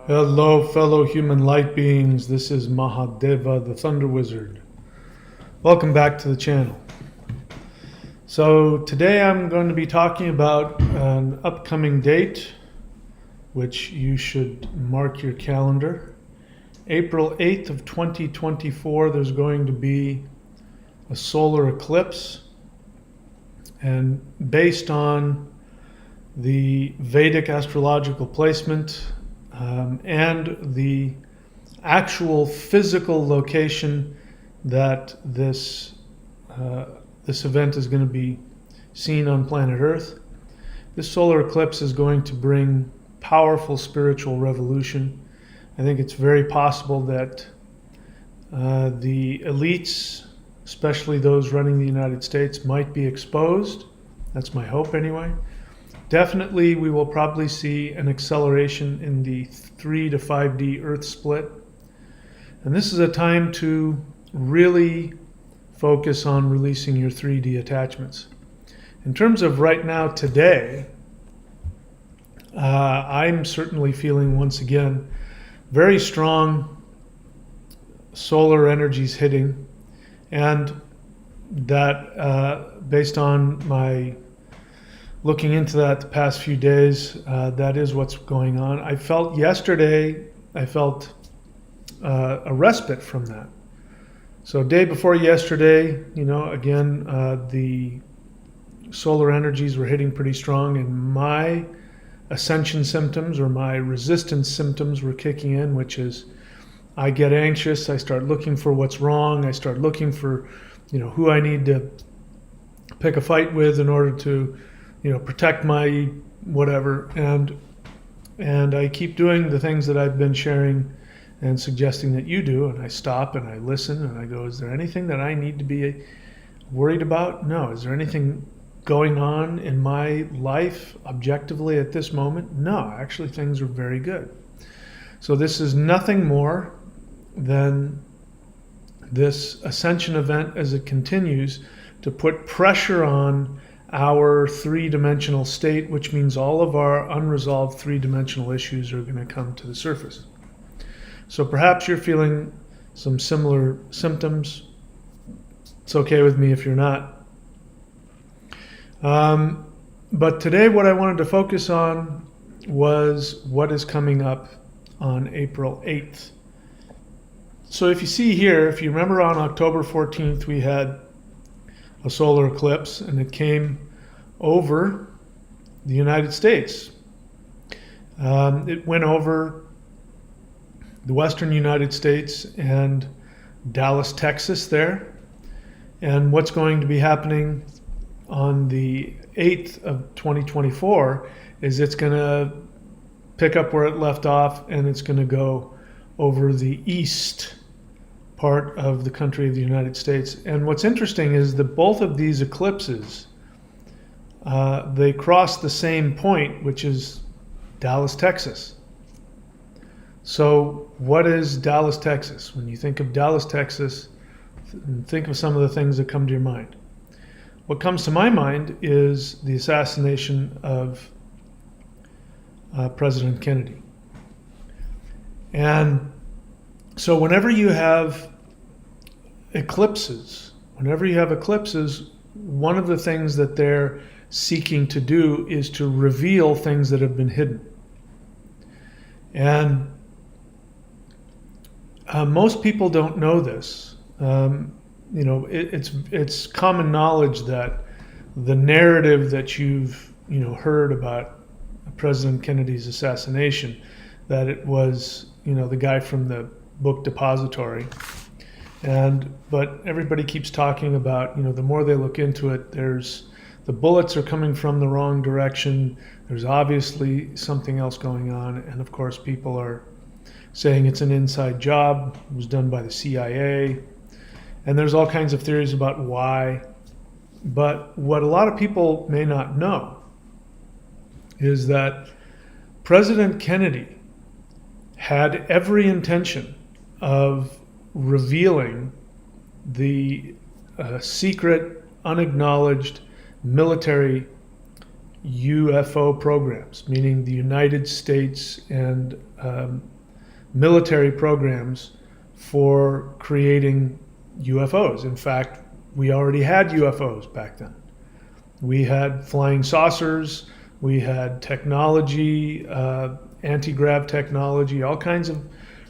Hello, fellow human light beings. This is Mahadeva, the Thunder Wizard. Welcome back to the channel. So today I'm going to be talking about an upcoming date, which you should mark your calendar. April 8th of 2024, there's going to be a solar eclipse. And based on the Vedic astrological placement, and the actual physical location that this event is going to be seen on planet Earth. This solar eclipse is going to bring powerful spiritual revolution. I think it's very possible that the elites, especially those running the United States, might be exposed. That's my hope anyway. Definitely, we will probably see an acceleration in the 3 to 5D Earth split. And this is a time to really focus on releasing your 3D attachments. In terms of right now, today, I'm certainly feeling, once again, very strong solar energies hitting. And that, based on my looking into that the past few days, that is what's going on. I felt yesterday, a respite from that. So day before yesterday, again, the solar energies were hitting pretty strong, and my ascension symptoms or my resistance symptoms were kicking in, which is I get anxious, I start looking for what's wrong, I start looking for, who I need to pick a fight with in order to protect my whatever, and I keep doing the things that I've been sharing and suggesting that you do, and I stop and I listen and I go, is there anything that I need to be worried about? No. Is there anything going on in my life objectively at this moment? No, actually things are very good. So this is nothing more than this ascension event as it continues to put pressure on our three-dimensional state, which means all of our unresolved three-dimensional issues are going to come to the surface. So perhaps you're feeling some similar symptoms. It's okay with me if you're not. But today what I wanted to focus on was what is coming up on April 8th. So if you see here, if you remember on October 14th, we had a solar eclipse, and it came over the United States. It went over the western United States and Dallas, Texas there. And what's going to be happening on the 8th of 2024 is it's going to pick up where it left off, and it's going to go over the east part of the country of the United States. And what's interesting is that both of these eclipses, they cross the same point, which is Dallas, Texas. So what is Dallas, Texas? When you think of Dallas, Texas, think of some of the things that come to your mind. What comes to my mind is the assassination of President Kennedy. And so whenever you have eclipses, one of the things that they're seeking to do is to reveal things that have been hidden. And most people don't know this. It's common knowledge that the narrative that you've heard about President Kennedy's assassination, that it was the guy from the book Depository. But everybody keeps talking about, the more they look into it, the bullets are coming from the wrong direction. There's obviously something else going on. And of course, people are saying it's an inside job. It was done by the CIA. And there's all kinds of theories about why. But what a lot of people may not know is that President Kennedy had every intention of revealing the secret, unacknowledged military UFO programs, meaning the United States and military programs for creating UFOs. In fact, we already had UFOs back then. We had flying saucers, we had technology, anti-grav technology, all kinds of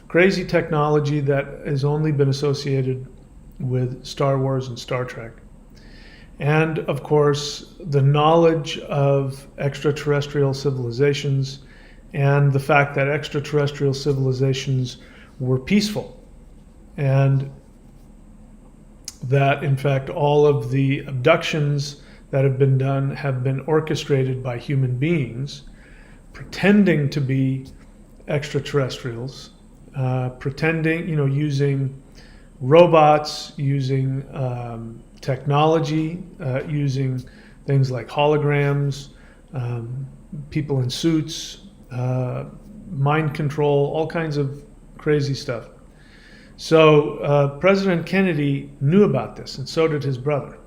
crazy technology that has only been associated with Star Wars and Star Trek. And of course, the knowledge of extraterrestrial civilizations and the fact that extraterrestrial civilizations were peaceful, and that in fact all of the abductions that have been done have been orchestrated by human beings pretending to be extraterrestrials, pretending, using robots, using technology, using things like holograms, people in suits, mind control, all kinds of crazy stuff. So President Kennedy knew about this, and so did his brother.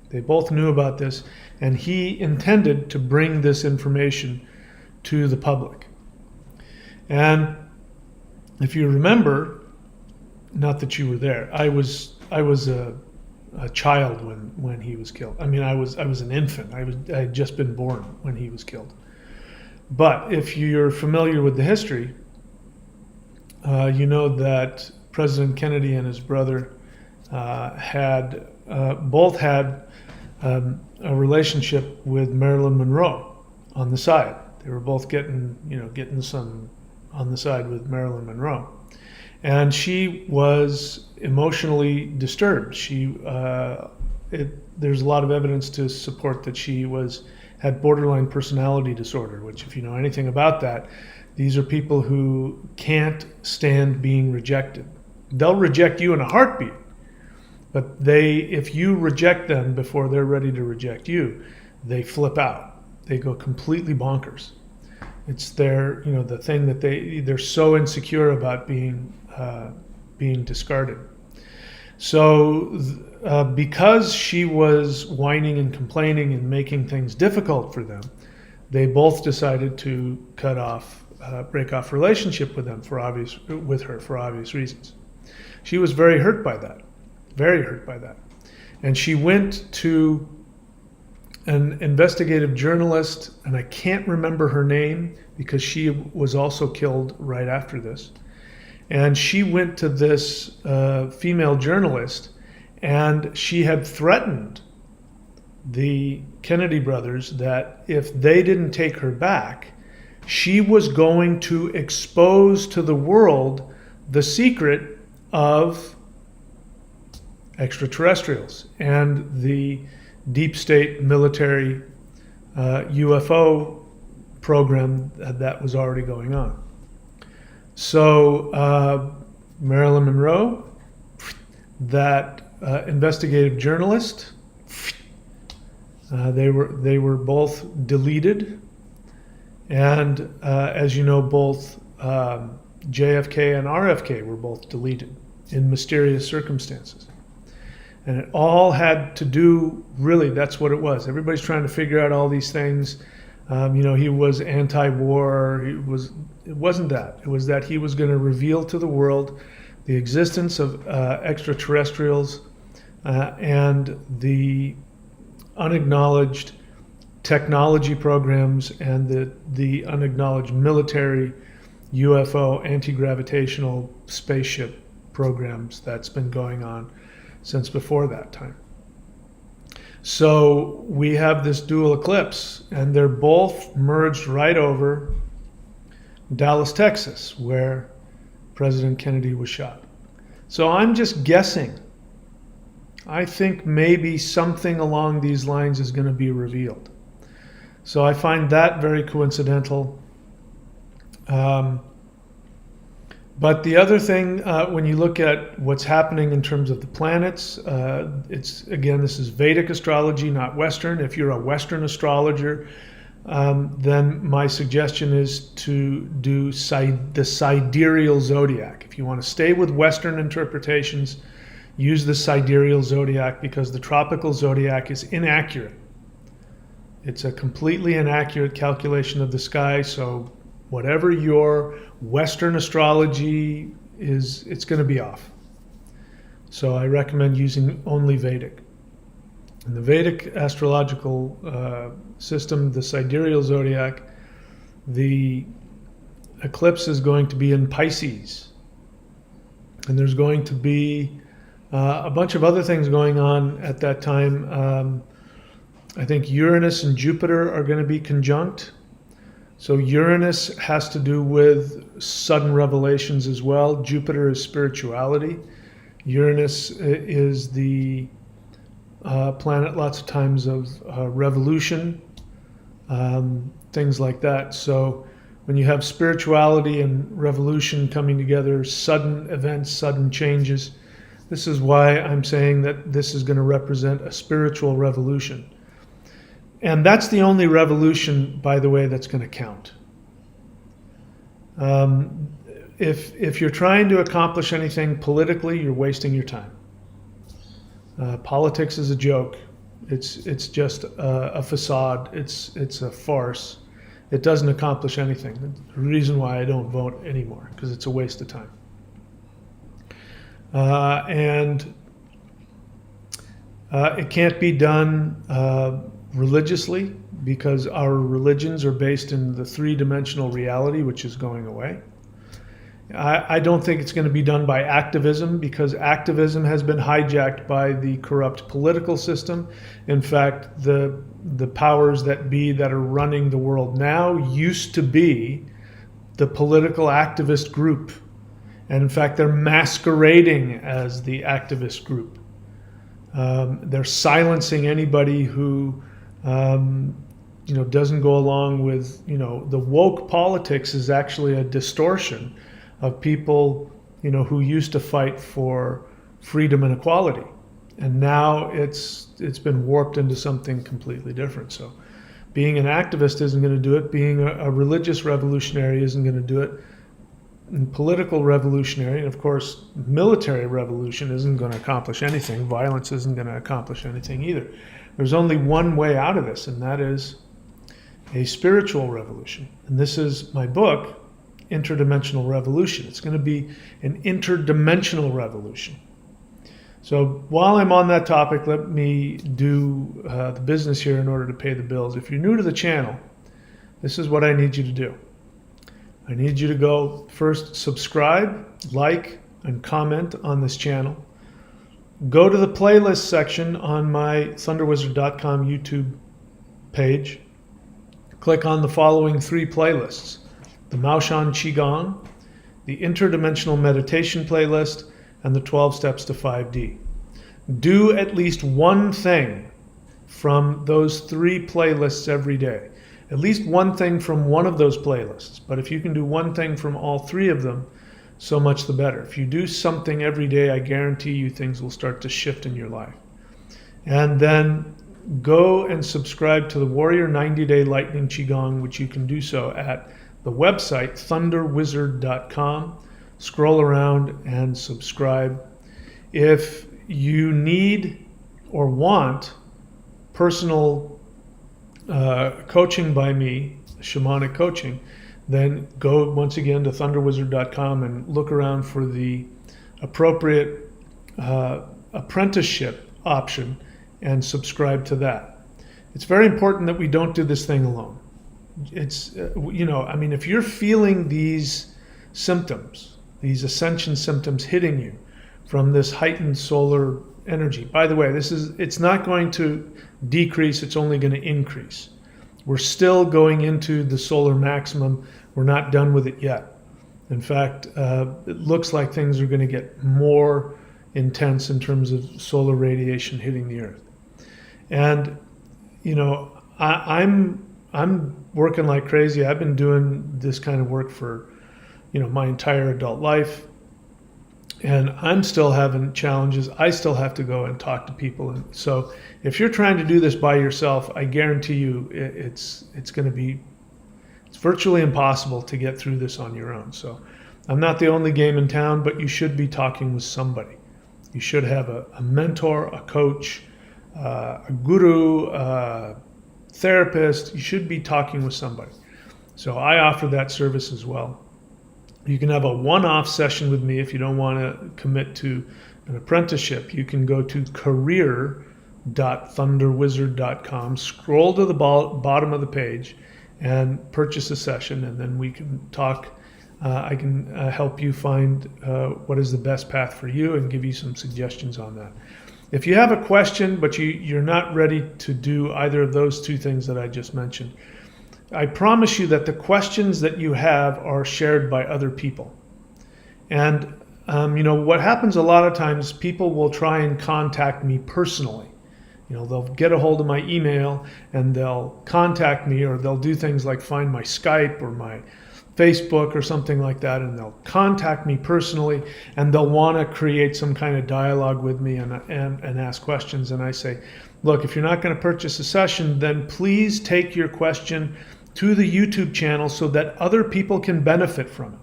They both knew about this, and he intended to bring this information to the public. And if you remember, not that you were there, I was a child when he was killed. I mean, I was an infant. I had just been born when he was killed. But if you're familiar with the history, you know that President Kennedy and his brother both had a relationship with Marilyn Monroe on the side. They were both getting some on the side with Marilyn Monroe, and she was emotionally disturbed. There's a lot of evidence to support that she had borderline personality disorder, which, if you know anything about that, these are people who can't stand being rejected. They'll reject you in a heartbeat, but if you reject them before they're ready to reject you, they flip out. They go completely bonkers. It's the thing that they're so insecure about being discarded. So because she was whining and complaining and making things difficult for them, they both decided to break off relationship with her for obvious reasons. She was very hurt by that. And she went to an investigative journalist, and I can't remember her name because she was also killed right after this. And she went to this female journalist, and she had threatened the Kennedy brothers that if they didn't take her back, she was going to expose to the world the secret of extraterrestrials and the deep state military UFO program that was already going on. So Marilyn Monroe, that investigative journalist, they were both deleted, and as you know, both JFK and RFK were both deleted in mysterious circumstances. And it all had to do, really, that's what it was. Everybody's trying to figure out all these things. He was anti-war. It wasn't that. It was that he was going to reveal to the world the existence of extraterrestrials and the unacknowledged technology programs and the unacknowledged military UFO anti-gravitational spaceship programs that's been going on since before that time. So we have this dual eclipse, and they're both merged right over Dallas, Texas, where President Kennedy was shot. So I'm just guessing. I think maybe something along these lines is going to be revealed. So I find that very coincidental. But the other thing, when you look at what's happening in terms of the planets, this is Vedic astrology, not Western. If you're a Western astrologer, then my suggestion is to do the sidereal zodiac. If you want to stay with Western interpretations, use the sidereal zodiac, because the tropical zodiac is inaccurate. It's a completely inaccurate calculation of the sky, so Whatever your Western astrology is, it's going to be off. So I recommend using only Vedic. In the Vedic astrological system, the sidereal zodiac, the eclipse is going to be in Pisces. And there's going to be a bunch of other things going on at that time. I think Uranus and Jupiter are going to be conjunct. So Uranus has to do with sudden revelations as well. Jupiter is spirituality. Uranus is the planet lots of times of revolution, things like that. So when you have spirituality and revolution coming together, sudden events, sudden changes, this is why I'm saying that this is going to represent a spiritual revolution. And that's the only revolution, by the way, that's going to count. If you're trying to accomplish anything politically, you're wasting your time. Politics is a joke. It's just a facade. It's a farce. It doesn't accomplish anything. The reason why I don't vote anymore, because it's a waste of time. And it can't be done religiously, because our religions are based in the three-dimensional reality, which is going away. I don't think it's going to be done by activism, because activism has been hijacked by the corrupt political system. In fact, the powers that be that are running the world now used to be the political activist group. And in fact, they're masquerading as the activist group. They're silencing anybody who doesn't go along with, the woke politics is actually a distortion of people, who used to fight for freedom and equality. And now it's been warped into something completely different. So being an activist isn't going to do it. Being a religious revolutionary isn't going to do it. And political revolutionary, and of course, military revolution isn't going to accomplish anything. Violence isn't going to accomplish anything either. There's only one way out of this, and that is a spiritual revolution. And this is my book, Interdimensional Revolution. It's going to be an interdimensional revolution. So while I'm on that topic, let me do the business here in order to pay the bills. If you're new to the channel, this is what I need you to do. I need you to go first subscribe, like, and comment on this channel. Go to the playlist section on my thunderwizard.com YouTube page. Click on the following 3 playlists: the Maoshan Qigong, the Interdimensional Meditation playlist, and the 12 Steps to 5D. Do at least one thing from those 3 playlists every day. At least one thing from one of those playlists. But if you can do one thing from all 3 of them, so much the better. If you do something every day, I guarantee you things will start to shift in your life. And then go and subscribe to the Warrior 90-Day Lightning Qigong, which you can do so at the website thunderwizard.com. Scroll around and subscribe. If you need or want personal coaching by me, shamanic coaching, then go once again to thunderwizard.com and look around for the appropriate apprenticeship option and subscribe to that. It's very important that we don't do this thing alone. It's, if you're feeling these symptoms, these ascension symptoms hitting you from this heightened solar energy, by the way, it's not going to decrease, it's only going to increase. We're still going into the solar maximum. We're not done with it yet. In fact, it looks like things are going to get more intense in terms of solar radiation hitting the Earth. And, I'm working like crazy. I've been doing this kind of work for, my entire adult life. And I'm still having challenges. I still have to go and talk to people. And so if you're trying to do this by yourself, I guarantee you it's virtually impossible to get through this on your own. So I'm not the only game in town, but you should be talking with somebody. You should have a mentor, a coach, a guru, a therapist. You should be talking with somebody. So I offer that service as well. You can have a one-off session with me if you don't want to commit to an apprenticeship. You can go to career.thunderwizard.com, scroll to the bottom of the page, and purchase a session, and then we can talk. I can help you find what is the best path for you and give you some suggestions on that. If you have a question, but you're not ready to do either of those two things that I just mentioned, I promise you that the questions that you have are shared by other people. And what happens a lot of times, people will try and contact me personally. They'll get a hold of my email and they'll contact me, or they'll do things like find my Skype or my Facebook or something like that, and they'll contact me personally, and they'll want to create some kind of dialogue with me and ask questions. And I say, look, if you're not going to purchase a session, then please take your question to the YouTube channel so that other people can benefit from it.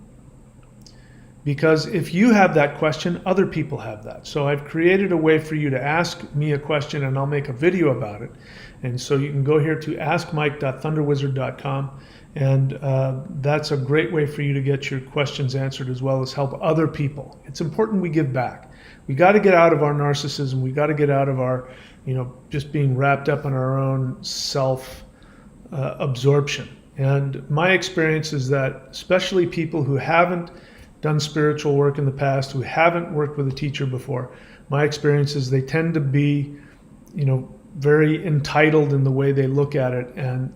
Because if you have that question, other people have that. So I've created a way for you to ask me a question, and I'll make a video about it. And so you can go here to askmike.thunderwizard.com, and that's a great way for you to get your questions answered, as well as help other people. It's important we give back. We got to get out of our narcissism. We got to get out of our, just being wrapped up in our own self absorption. And my experience is that especially people who haven't done spiritual work in the past, who haven't worked with a teacher before, my experience is they tend to be, very entitled in the way they look at it, and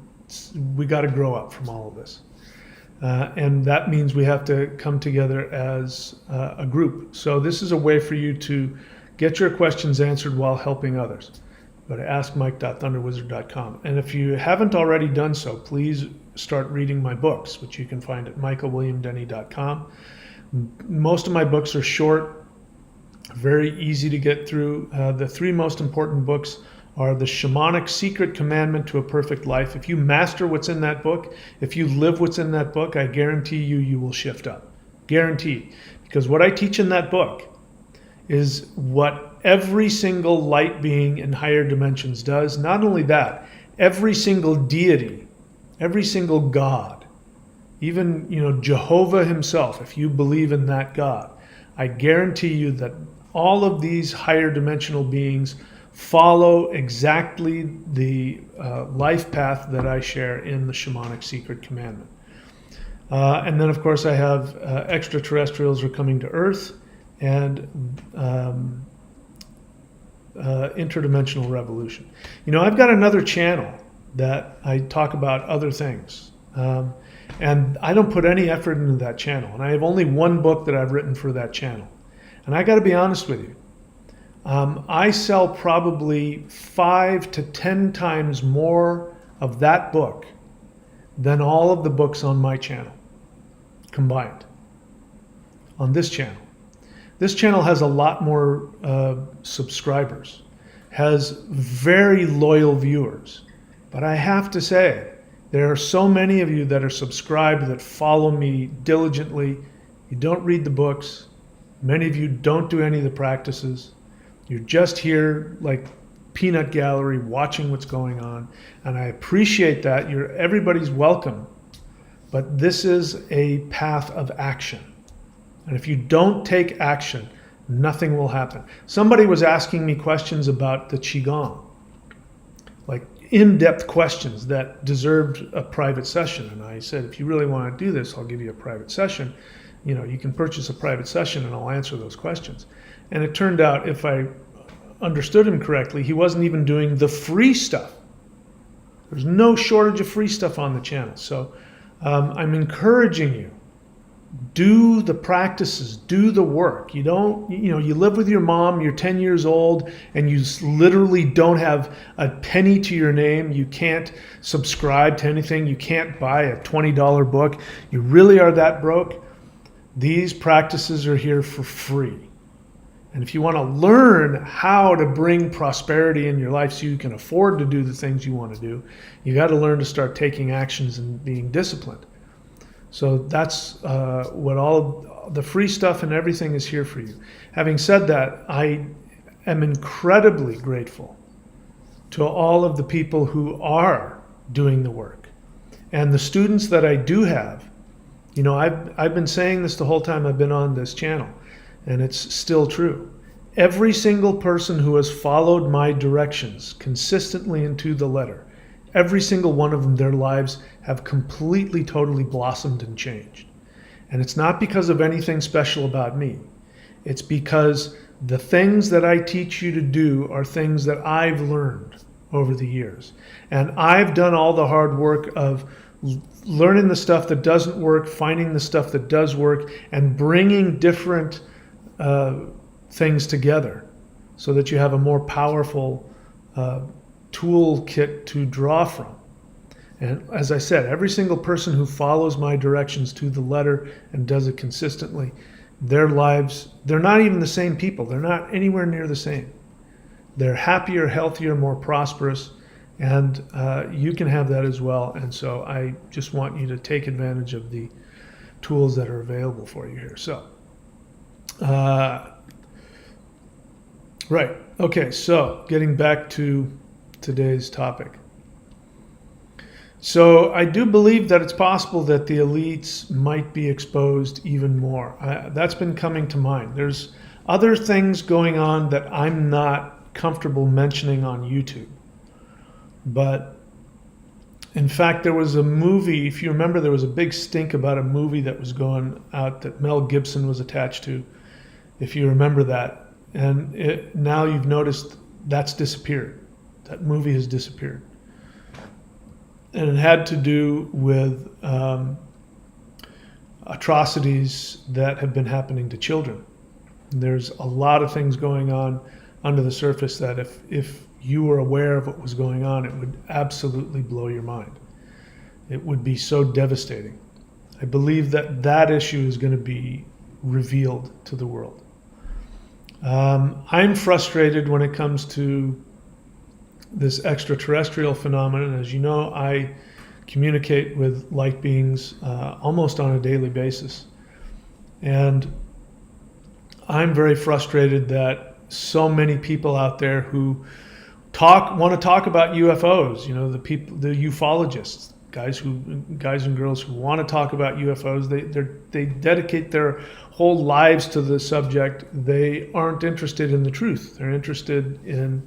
we got to grow up from all of this. And that means we have to come together as a group. So this is a way for you to get your questions answered while helping others. Go to askmike.thunderwizard.com. And if you haven't already done so, please start reading my books, which you can find at michaelwilliamdenny.com. Most of my books are short, very easy to get through. The three most important books are The Shamanic Secret Commandment to a Perfect Life. If you master what's in that book, if you live what's in that book, I guarantee you will shift up. Guaranteed. Because what I teach in that book is what every single light being in higher dimensions does. Not only that, every single deity, every single God, even Jehovah himself, if you believe in that God, I guarantee you that all of these higher dimensional beings follow exactly the life path that I share in the Shamanic Secret Commandment. And then, of course, I have extraterrestrials are coming to Earth, and interdimensional revolution. I've got another channel that I talk about other things. And I don't put any effort into that channel. And I have only one book that I've written for that channel. And I got to be honest with you. I sell probably 5 to 10 times more of that book than all of the books on my channel combined. On this channel. This channel has a lot more subscribers, has very loyal viewers. But I have to say, there are so many of you that are subscribed that follow me diligently. You don't read the books. Many of you don't do any of the practices. You're just here like peanut gallery watching what's going on. And I appreciate that. Everybody's welcome. But this is a path of action. And if you don't take action, nothing will happen. Somebody was asking me questions about the Qigong, like in-depth questions that deserved a private session. And I said, if you really want to do this, I'll give you a private session. You can purchase a private session and I'll answer those questions. And it turned out, if I understood him correctly, he wasn't even doing the free stuff. There's no shortage of free stuff on the channel. So I'm encouraging you. Do the practices, do the work. You live with your mom, you're 10 years old, and you literally don't have a penny to your name. You can't subscribe to anything. You can't buy a $20 book. You really are that broke. These practices are here for free. And if you want to learn how to bring prosperity in your life so you can afford to do the things you want to do, you got to learn to start taking actions and being disciplined. So that's what all the free stuff and everything is here for you. Having said that, I am incredibly grateful to all of the people who are doing the work And the students that I do have, you know, I've been saying this the whole time I've been on this channel, and it's still true. Every single person who has followed my directions consistently and to the letter, every single one of them, their lives have completely, totally blossomed and changed. And it's not because of anything special about me. It's because the things that I teach you to do are things that I've learned over the years. And I've done all the hard work of learning the stuff that doesn't work, finding the stuff that does work, and bringing different things together so that you have a more powerful toolkit to draw from. And as I said, every single person who follows my directions to the letter and does it consistently, their lives, they're not even the same people. They're not anywhere near the same. They're happier, healthier, more prosperous, and you can have that as well. And so I just want you to take advantage of the tools that are available for you here. So, right. Okay, so getting back to today's topic. So I do believe that it's possible that the elites might be exposed even more. That's been coming to mind. There's other things going on that I'm not comfortable mentioning on YouTube. But in fact, there was a movie, if you remember, there was a big stink about a movie that was going out that Mel Gibson was attached to, if you remember that. And now you've noticed that's disappeared. That movie has disappeared. And it had to do with atrocities that have been happening to children. There's a lot of things going on under the surface that if you were aware of what was going on, it would absolutely blow your mind. It would be so devastating. I believe that that issue is going to be revealed to the world. I'm frustrated when it comes to this extraterrestrial phenomenon. As you know, I communicate with light beings almost on a daily basis. And I'm very frustrated that so many people out there who want to talk about UFOs, you know, the ufologists, guys and girls who want to talk about UFOs, they dedicate their whole lives to the subject. They aren't interested in the truth. They're interested in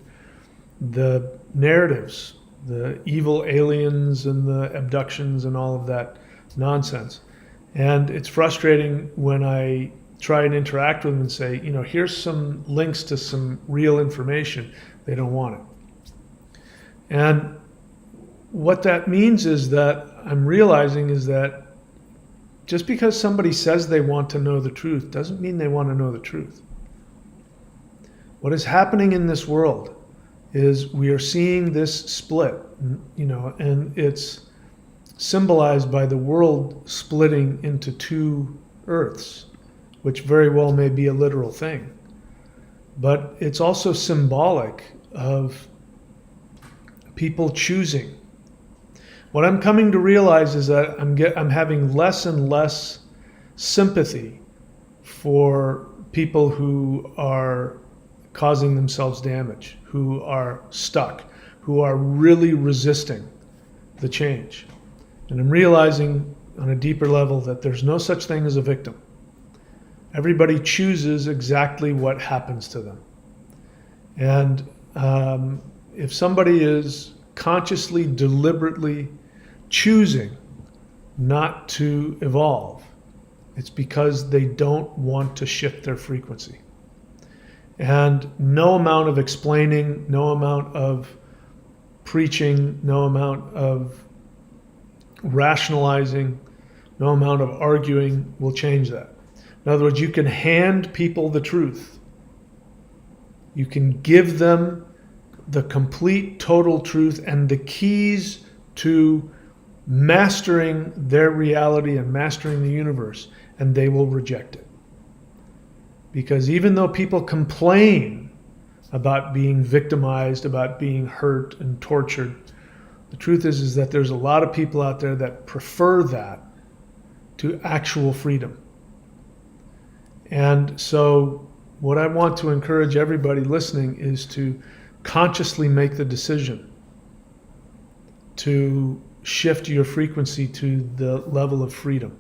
the narratives, the evil aliens and the abductions and all of that nonsense. And it's frustrating when I try and interact with them and say, you know, here's some links to some real information. They don't want it. And what that means is that I'm realizing is that just because somebody says they want to know the truth doesn't mean they want to know the truth. What is happening in this world is we are seeing this split, you know, and it's symbolized by the world splitting into two earths, which very well may be a literal thing. But it's also symbolic of people choosing. What I'm coming to realize is that I'm having less and less sympathy for people who are causing themselves damage, who are stuck, who are really resisting the change. And I'm realizing on a deeper level that there's no such thing as a victim. Everybody chooses exactly what happens to them. And if somebody is consciously, deliberately choosing not to evolve, it's because they don't want to shift their frequency. And no amount of explaining, no amount of preaching, no amount of rationalizing, no amount of arguing will change that. In other words, you can hand people the truth. You can give them the complete, total truth and the keys to mastering their reality and mastering the universe, and they will reject it. Because even though people complain about being victimized, about being hurt and tortured, the truth is that there's a lot of people out there that prefer that to actual freedom. And so what I want to encourage everybody listening is to consciously make the decision to shift your frequency to the level of freedom,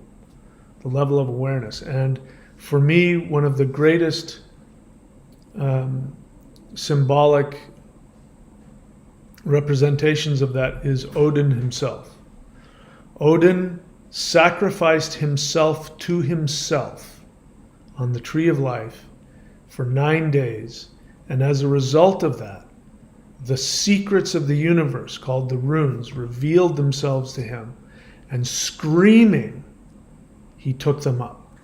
the level of awareness. And for me, one of the greatest symbolic representations of that is Odin himself. Odin sacrificed himself to himself on the Tree of Life for 9 days, and as a result of that, the secrets of the universe, called the runes, revealed themselves to him, and screaming, he took them up.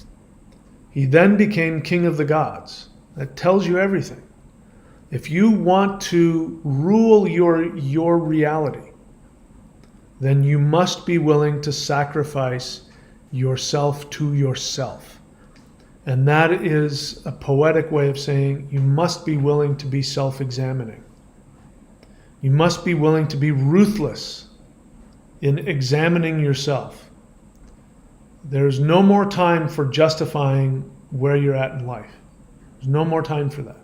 He then became king of the gods. That tells you everything. If you want to rule your reality, then you must be willing to sacrifice yourself to yourself. And that is a poetic way of saying you must be willing to be self-examining. You must be willing to be ruthless in examining yourself. There's no more time for justifying where you're at in life. There's no more time for that.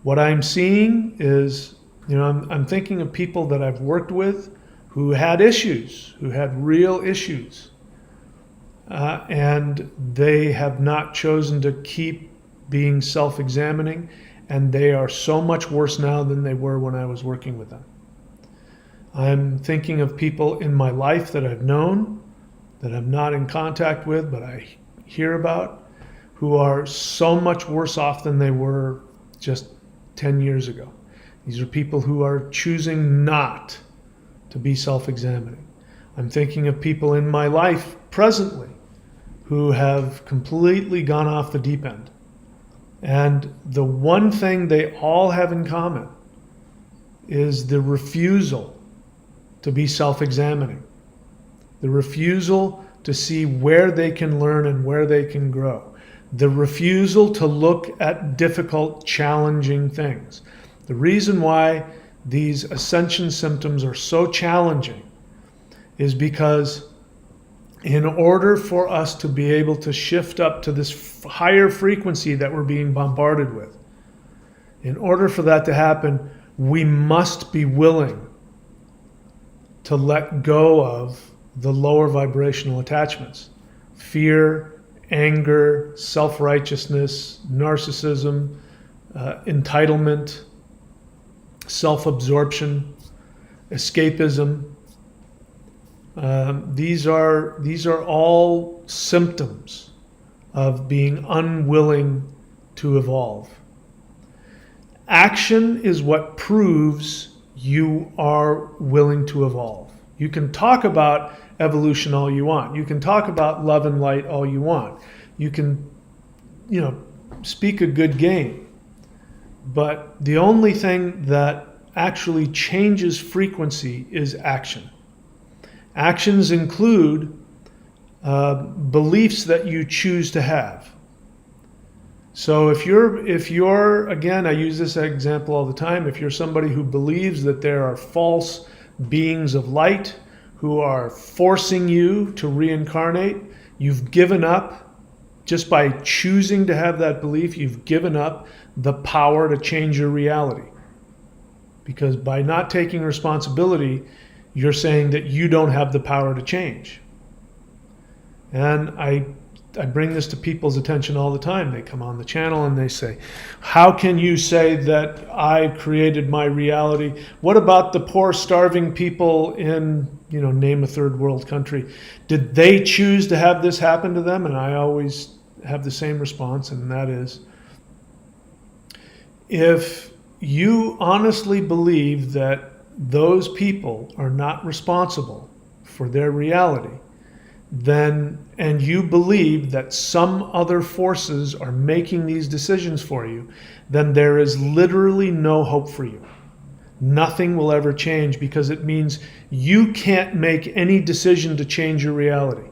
What I'm seeing is, I'm thinking of people that I've worked with who had issues, who had real issues. And they have not chosen to keep being self-examining, and they are so much worse now than they were when I was working with them. I'm thinking of people in my life that I've known, that I'm not in contact with, but I hear about, who are so much worse off than they were just 10 years ago. These are people who are choosing not to be self-examining. I'm thinking of people in my life presently who have completely gone off the deep end. And the one thing they all have in common is the refusal to be self-examining, the refusal to see where they can learn and where they can grow, the refusal to look at difficult, challenging things. The reason why these ascension symptoms are so challenging is because in order for us to be able to shift up to this higher frequency that we're being bombarded with, in order for that to happen, we must be willing to let go of the lower vibrational attachments. Fear, anger, self-righteousness, narcissism, entitlement, self-absorption, escapism. These are all symptoms of being unwilling to evolve. Action is what proves you are willing to evolve. You can talk about evolution all you want. You can talk about love and light all you want. You can, speak a good game. But the only thing that actually changes frequency is action. Actions include beliefs that you choose to have. So if you're, again, I use this example all the time, if you're somebody who believes that there are false beings of light who are forcing you to reincarnate, you've given up, just by choosing to have that belief, you've given up the power to change your reality. Because by not taking responsibility, you're saying that you don't have the power to change. And I bring this to people's attention all the time. They come on the channel and they say, how can you say that I created my reality? What about the poor starving people in, name a third world country? Did they choose to have this happen to them? And I always have the same response, and that is, if you honestly believe that those people are not responsible for their reality, then, and you believe that some other forces are making these decisions for you, then there is literally no hope for you. Nothing will ever change, because it means you can't make any decision to change your reality.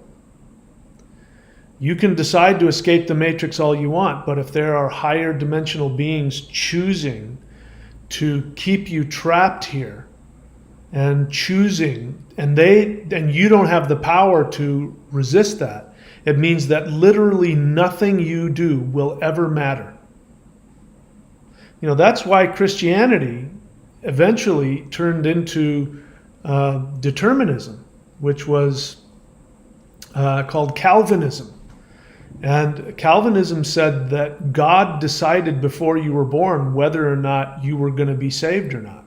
You can decide to escape the matrix all you want, but if there are higher dimensional beings choosing to keep you trapped here, and choosing, and you don't have the power to resist that, it means that literally nothing you do will ever matter. That's why Christianity eventually turned into determinism. which was called Calvinism. And Calvinism said that God decided before you were born whether or not you were going to be saved or not.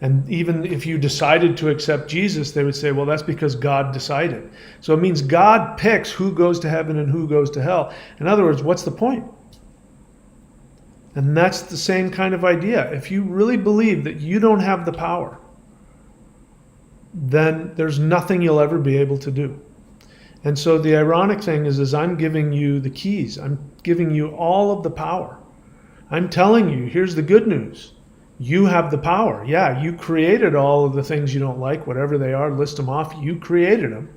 And even if you decided to accept Jesus, they would say, well, that's because God decided. So it means God picks who goes to heaven and who goes to hell. In other words, what's the point? And that's the same kind of idea. If you really believe that you don't have the power, then there's nothing you'll ever be able to do. And so the ironic thing is I'm giving you the keys. I'm giving you all of the power. I'm telling you, here's the good news. You have the power. Yeah, you created all of the things you don't like, whatever they are, list them off. You created them.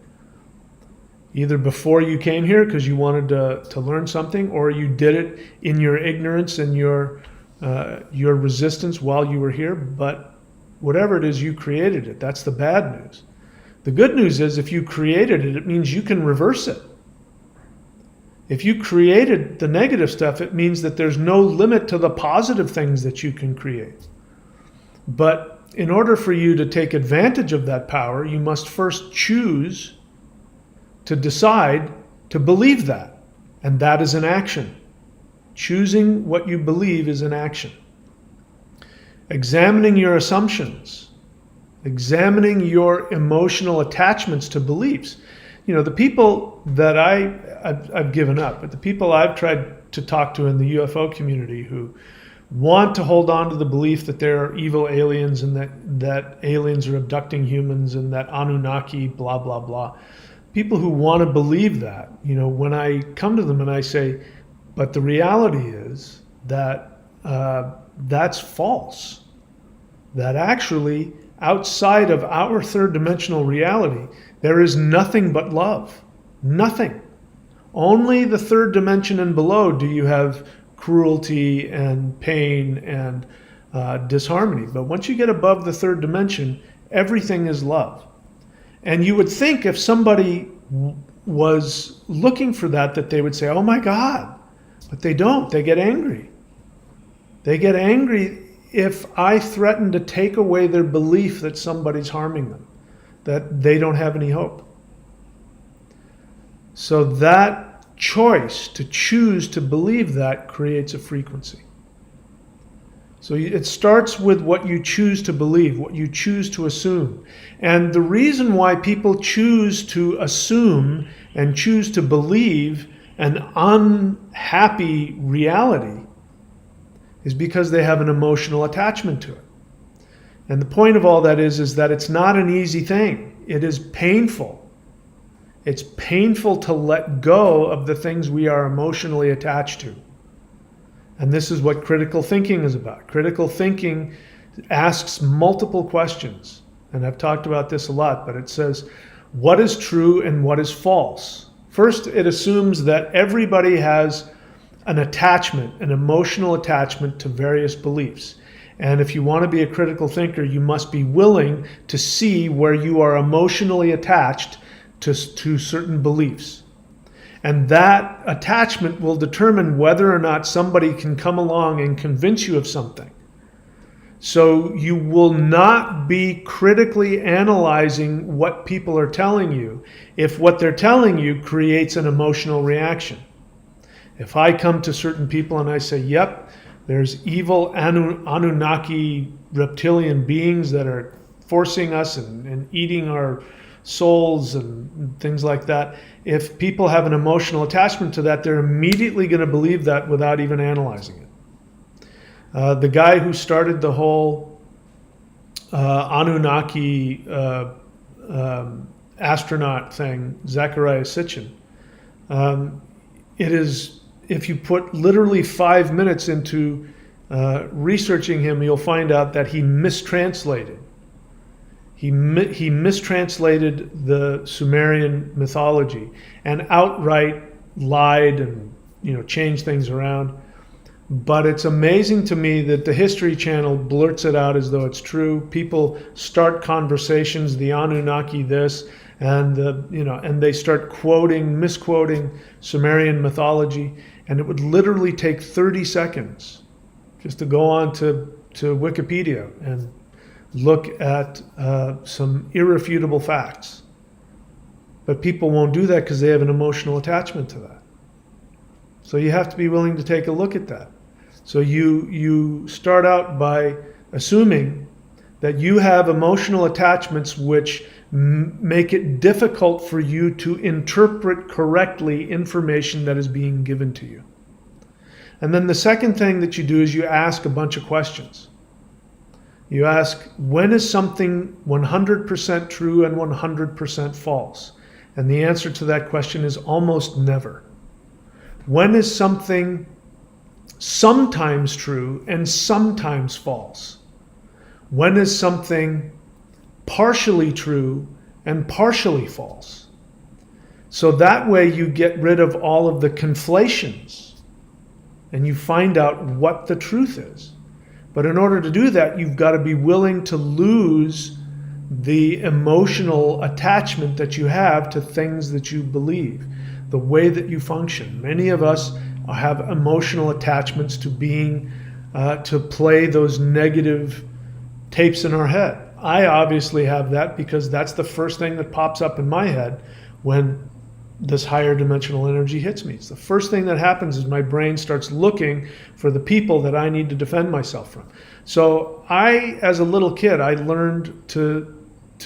Either before you came here because you wanted to learn something, or you did it in your ignorance and your resistance while you were here. But whatever it is, you created it. That's the bad news. The good news is if you created it, it means you can reverse it. If you created the negative stuff, it means that there's no limit to the positive things that you can create. But in order for you to take advantage of that power, you must first choose to decide to believe that. And that is an action. Choosing what you believe is an action. Examining your assumptions. Examining your emotional attachments to beliefs. You know, the people that I've given up, but the people I've tried to talk to in the UFO community who want to hold on to the belief that there are evil aliens and that aliens are abducting humans and that Anunnaki, blah, blah, blah. People who want to believe that, you know, when I come to them and I say, but the reality is that that's false. That actually, outside of our third dimensional reality, there is nothing but love. Nothing. Only the third dimension and below do you have cruelty and pain and disharmony. But once you get above the third dimension, everything is love. And you would think if somebody was looking for that they would say, oh my God. But they don't. They get angry. They get angry if I threaten to take away their belief that somebody's harming them, that they don't have any hope. So that choice to choose to believe that creates a frequency. So it starts with what you choose to believe, what you choose to assume. And the reason why people choose to assume and choose to believe an unhappy reality is because they have an emotional attachment to it. And the point of all that is that it's not an easy thing. It is painful. It's painful to let go of the things we are emotionally attached to. And this is what critical thinking is about. Critical thinking asks multiple questions. And I've talked about this a lot, but it says, what is true and what is false? First, it assumes that everybody has an attachment, an emotional attachment to various beliefs. And if you want to be a critical thinker, you must be willing to see where you are emotionally attached to certain beliefs. And that attachment will determine whether or not somebody can come along and convince you of something. So you will not be critically analyzing what people are telling you if what they're telling you creates an emotional reaction. If I come to certain people and I say, yep, there's evil Anunnaki reptilian beings that are forcing us and eating our souls and things like that, if people have an emotional attachment to that, they're immediately going to believe that without even analyzing it. The guy who started the whole Anunnaki astronaut thing, Zecharia Sitchin, it is, if you put literally 5 minutes into researching him, you'll find out that he mistranslated. He mistranslated the Sumerian mythology and outright lied and changed things around. But it's amazing to me that the History Channel blurts it out as though it's true. People start conversations, the Anunnaki this, and and they start misquoting Sumerian mythology, and it would literally take 30 seconds just to go on to Wikipedia and look at some irrefutable facts. But people won't do that because they have an emotional attachment to that. So you have to be willing to take a look at that. So you start out by assuming that you have emotional attachments which make it difficult for you to interpret correctly information that is being given to you. And then the second thing that you do is you ask a bunch of questions. You ask, when is something 100% true and 100% false? And the answer to that question is almost never. When is something sometimes true and sometimes false? When is something partially true and partially false? So that way you get rid of all of the conflations and you find out what the truth is. But in order to do that, you've got to be willing to lose the emotional attachment that you have to things that you believe, the way that you function. Many of us have emotional attachments to being, to play those negative tapes in our head. I obviously have that because that's the first thing that pops up in my head when this higher dimensional energy hits me. It's the first thing that happens is my brain starts looking for the people that I need to defend myself from. So as a little kid, I learned to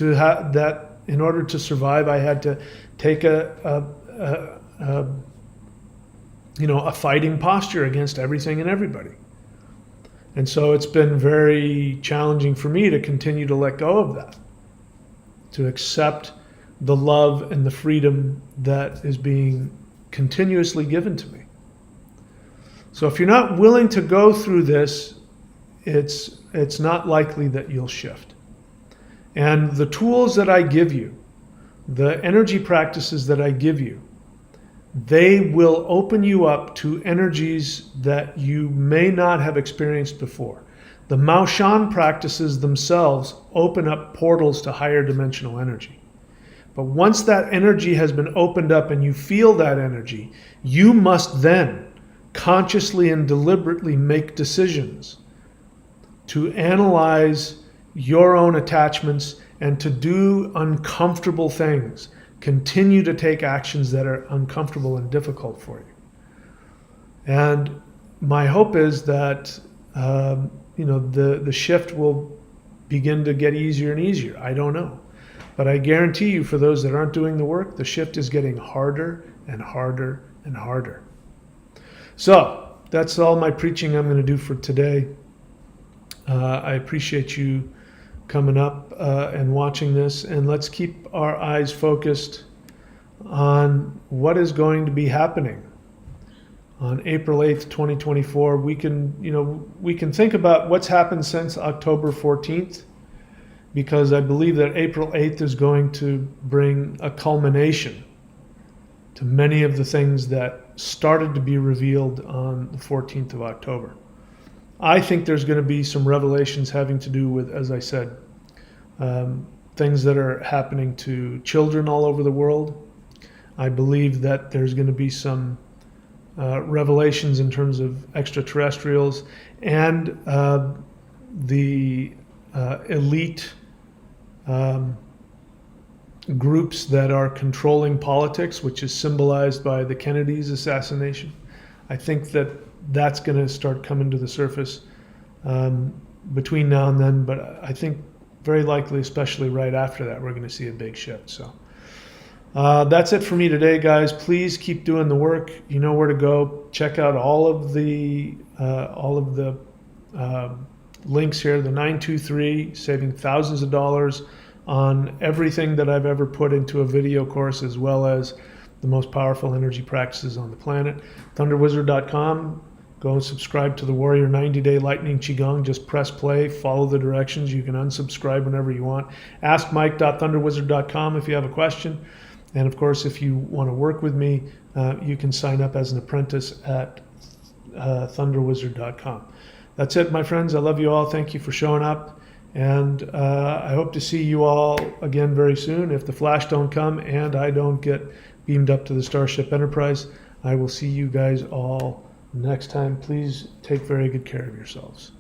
have that in order to survive. I had to take a fighting posture against everything and everybody. And so it's been very challenging for me to continue to let go of that, to accept the love and the freedom that is being continuously given to me. So if you're not willing to go through this, it's not likely that you'll shift. And the tools that I give you, the energy practices that I give you, they will open you up to energies that you may not have experienced before. The Mao Shan practices themselves open up portals to higher dimensional energy. But once that energy has been opened up and you feel that energy, you must then consciously and deliberately make decisions to analyze your own attachments and to do uncomfortable things. Continue to take actions that are uncomfortable and difficult for you. And my hope is that the shift will begin to get easier and easier. I don't know. But I guarantee you, for those that aren't doing the work, the shift is getting harder and harder and harder. So that's all my preaching I'm going to do for today. I appreciate you coming up and watching this, and let's keep our eyes focused on what is going to be happening on April 8th, 2024. We can think about what's happened since October 14th, because I believe that April 8th is going to bring a culmination to many of the things that started to be revealed on the 14th of October. I think there's going to be some revelations having to do with, as I said, things that are happening to children all over the world. I believe that there's going to be some revelations in terms of extraterrestrials and the elite groups that are controlling politics, which is symbolized by the Kennedy's assassination. I think that that's going to start coming to the surface between now and then, but I think very likely, especially right after that, we're going to see a big shift. So that's it for me today, guys. Please keep doing the work. You know where to go. Check out all of the links here. The 923, saving thousands of dollars on everything that I've ever put into a video course, as well as the most powerful energy practices on the planet. ThunderWizard.com. Go and subscribe to the Warrior 90-Day Lightning Qigong. Just press play, follow the directions. You can unsubscribe whenever you want. AskMike.ThunderWizard.com if you have a question. And of course, if you want to work with me, you can sign up as an apprentice at ThunderWizard.com. That's it, my friends. I love you all. Thank you for showing up. And I hope to see you all again very soon. If the flash don't come and I don't get beamed up to the Starship Enterprise, I will see you guys all next time. Please take very good care of yourselves.